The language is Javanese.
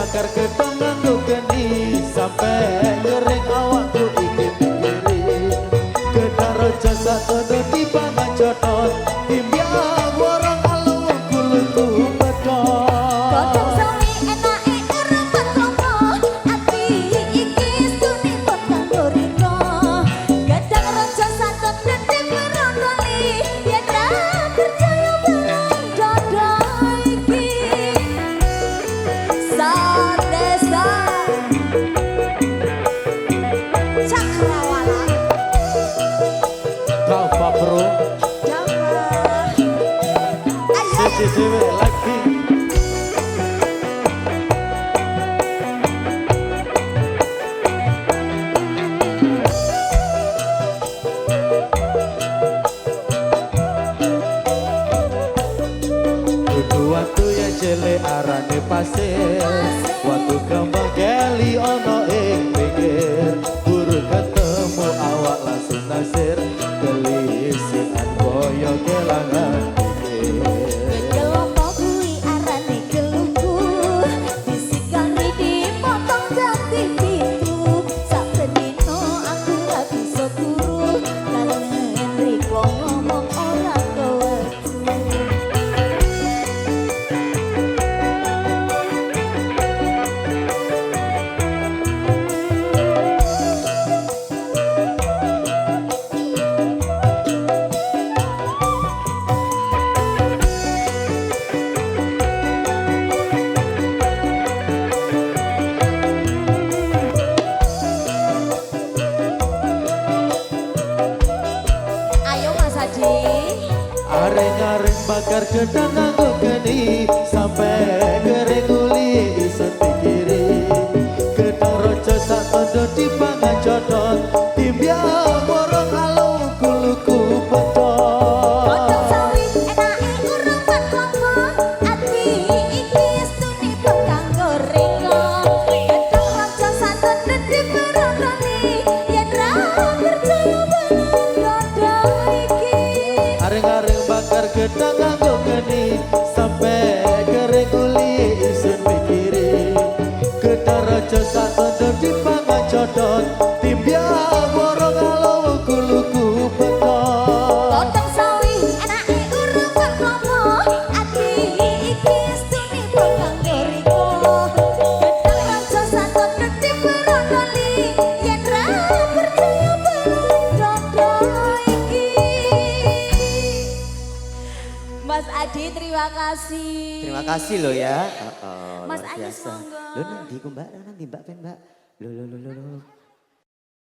bakar gedang nganggo geni sampai ngering awakku iki mikiri gedang rojo satono dipangan jotot timbyang warang alung kulku bedot Godhong sawi enake urepan lomo ati iki suni pot kanggo riko gedang rojo satot dedek merondoli yen ra percaya barang dodo iki Sadesa Cakrawala kau bro Jawa siji dhewe lagi Dudu waktu yang cilik arane pasir waktu kembang keli ono ing pinggir buru ketemu awak langsung nasir kelisian boyo kelangan pikir Kelopo kuwi arane kelungku disikani dipotong jati pitu saben dino aku ra bisa turu kangen riko ngomong ora kewetu Ayo Mas Haji areng-areng bakar gedang nganggo geni sampai kering uli isen pikiri gedang rojo sak tondo dipangan jotot timbyang warang alung kuluku bedot Godhong sawi enake urepan lomo ati iki suni pot kanggo riko gedhong rojo saton dedek merondoli yen ra percaya barang dodo iki areng-areng bakar gedang nganggo geni sampai kering uli isen pikiri gedang rojo sak tondo dipangan jotot timbyang warang alung kuluku bedot Godhong sawi enake urepan lomo ati iki suni pot kanggo riko gedhong rojo saton dedek merondoli yen ra percaya barang dodo iki Mas Adi terima kasih. Terima kasih loh ya. Mas Luar Adi biasa. monggo. Lo nanti ku mbak, nanti mbak pen mbak. Lo.